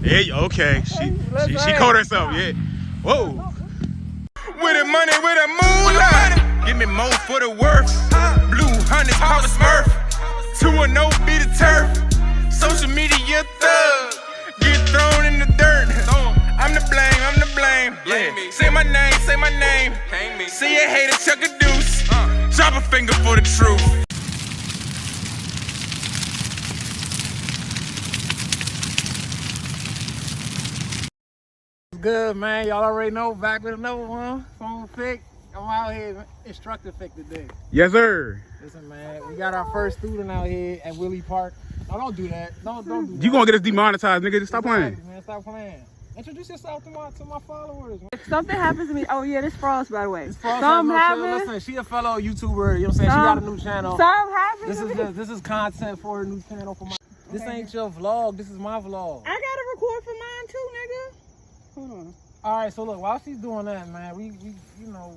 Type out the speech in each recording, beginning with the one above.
Hey, okay. She caught herself, yeah. Whoa. With the money, with the moolah. Give me more for the worth. Blue honey, Papa Smurf. 2-0 be the turf. Social media thug. Get thrown in the dirt. I'm the blame, I'm the blame. Yeah. Say my name, say my name. See a hater, chuck a deuce. Drop a finger for the truth. Good, man. Y'all already know. Back with another one. Phone Fick. I'm out here instructor Fick today. Yes, sir. Listen, man. We got our first student out here at Willie Park. No, don't do that. Don't do that. You gonna get us demonetized, nigga. Just stop playing. Man, stop playing. Introduce yourself to my followers, man. If something happens to me, oh yeah, this Frost, by the way. It's Frost. Something happens. Listen, she a fellow YouTuber. You know what I'm saying? She got a new channel. Something happens. This is content for a new channel for my. This ain't your vlog. This is my vlog. I gotta record for mine too, nigga. Hold on. All right, so look, while she's doing that, man, we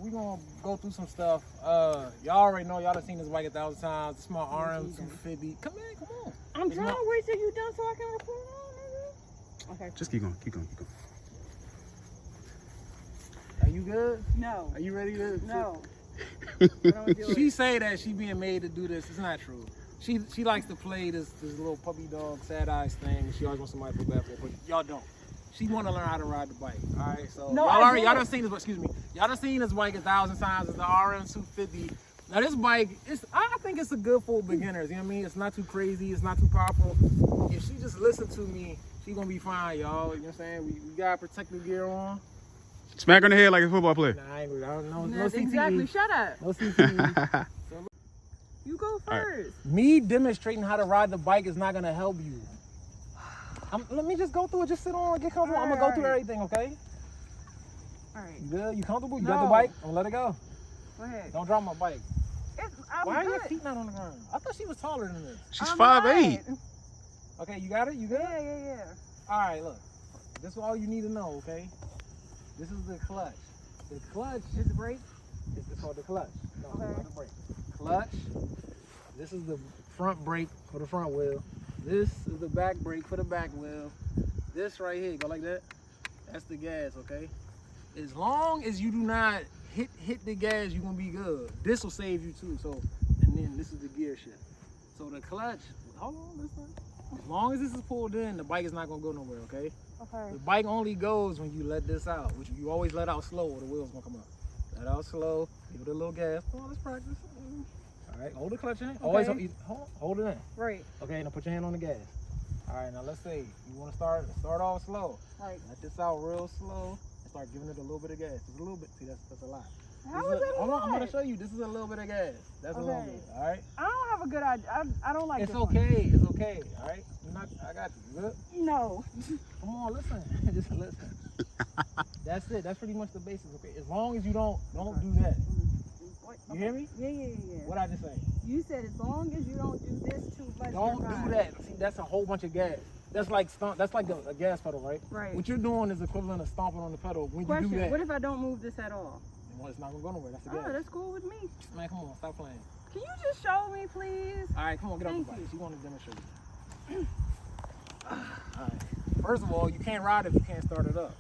gonna go through some stuff. Y'all already know, y'all done seen this bike 1,000 times. It's my RM250. Come on. I'm trying to wait till you done so I can record on, nigga. Okay. Just keep going. Are you good? No. Are you ready to? No. She say that she being made to do this. It's not true. She likes to play this little puppy dog sad eyes thing. She always wants somebody to feel bad for, but y'all don't. She want to learn how to ride the bike. All right, so no, y'all done seen this. Excuse me, y'all done seen this bike 1,000 times. It's the RM250. Now this bike, I think it's a good for beginners. You know what I mean? It's not too crazy. It's not too powerful. If she just listen to me, she gonna be fine, y'all. You know what I'm saying? We got protective gear on. Smack on the head like a football player. Nah, I don't know. No CTE. Exactly. Shut up. No CTE. You go first. Me demonstrating how to ride the bike is not gonna help you. Let me just go through it. Just sit on, get comfortable. I'm gonna go through everything, okay? All right. You good? You comfortable? You got the bike? I'm gonna let it go. Go ahead. Don't drop my bike. Why are your good. feet not on the ground? I thought she was taller than this. She's I'm 5'8". not. Okay, you got it? You good? Yeah. All right, look. This is all you need to know, okay? This is the clutch. The clutch Is the brake? is called the clutch. No, Okay. it's not the brake. Clutch. This is the front brake for the front wheel. This is the back brake for the back wheel. This right here, go like that. That's the gas, okay? As long as you do not hit the gas, you're gonna be good. This will save you too. So, and then this is the gear shift. So the clutch, hold on, listen. As long as this is pulled in, the bike is not gonna go nowhere, okay? Okay. The bike only goes when you let this out, which you always let out slow or the wheels gonna come up. Let out slow, give it a little gas. Come on, let's practice. All right, hold the clutch in. Always hold it in. Right. Okay, now put your hand on the gas. All right, now let's say you want to start off slow. Like. Let this out real slow and start giving it a little bit of gas. Just a little bit. See, that's a lot. How is that a lot? I'm gonna show you. This is a little bit of gas. That's a little bit. All right. I don't have a good idea. I don't like It's this okay. It's okay. All right. I got you. Good. No. Come on, listen. Just listen. That's it. That's pretty much the basics. Okay. As long as you don't do that. You hear me? Yeah. What I just say? You said as long as you don't do this too much. Don't do that. See, that's a whole bunch of gas. That's like a gas pedal, right? Right. What you're doing is equivalent of stomping on the pedal. When Question, you do that, what if I don't move this at all? well, it's not gonna go nowhere. That's the gas. Oh, that's cool with me. Man, come on, stop playing. Can you just show me, please? All right, come on, get off the Thank bike. you. She want to demonstrate. All right. First of all, you can't ride if you can't start it up.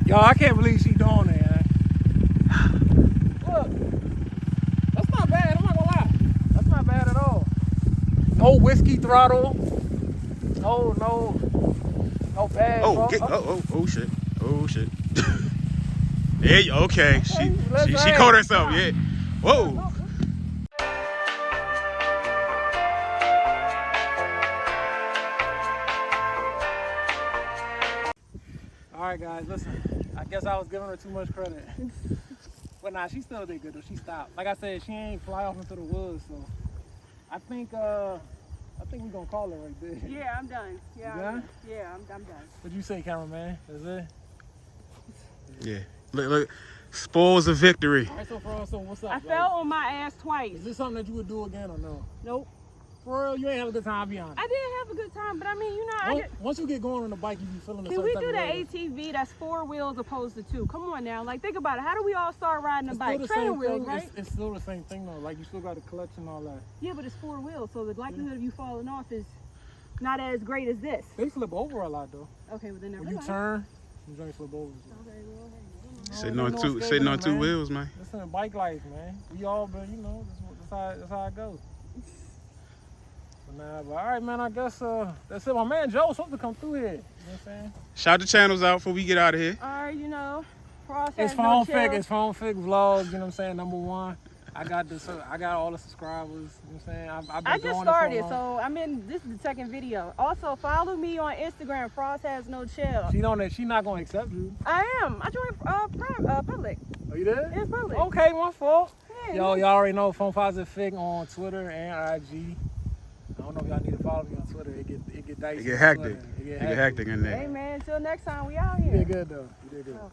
Yo, I can't believe she doing it, man. Look, that's not bad. I'm not gonna lie. That's not bad at all. No whiskey throttle. No bad. Oh, shit. Oh shit. Yeah, okay. She caught herself. Yeah. Whoa. All right, guys, listen. I guess I was giving her too much credit. But nah, she still did good though. She stopped. Like I said, she ain't fly off into the woods, so I think we're gonna call her right there. Yeah, I'm done. Yeah, You done? I'm done. What'd you say, cameraman? Is it? Yeah. Look. Spoils of victory. All right, so what's up? I fell on my ass twice. Is this something that you would do again or no? Nope. For real, you ain't have a good time, I'll be honest. I did have a good time, but I mean, you know, Once you get going on the bike, you be feeling the can certain we type do of the way. ATV that's 4 wheels opposed to 2? Come on now. Like, think about it. How do we all start riding a It's bike? still the Trailer same wheels, thing. right? It's still the same thing though. Like you still got the clutch and all that. Yeah, but it's 4 wheels, so the likelihood of you falling off is not as great as this. They flip over a lot though. Okay, well then never When you mind. turn, you don't flip over. Okay, well, hey, Sitting on two wheels, man. Listen, bike life, man. We all been, you know, that's how it goes. But all right, man. I guess that's it. My man Joe's supposed to come through here. You know what I'm saying? Shout the channels out before we get out of here. all right, you know, Frost It's has no Phone chill. Fig. It's Phone Fig vlogs. You know what I'm saying? #1. I got all the subscribers. You know what I'm saying? I've been I just doing started, it for a long. so I'm in. This is the second video. Also, follow me on Instagram. Frost has no chill. She don't. She not gonna accept you. I am. I joined public. Are you there? It's public. Okay, my fault. Yeah, Y'all already know Phone Positive Fig on Twitter and IG. I don't know if y'all need to follow me on Twitter. It get dicey. It get hectic. It It get hectic in there. Hey man, until next time, we out You here. did good though. You did good. Oh.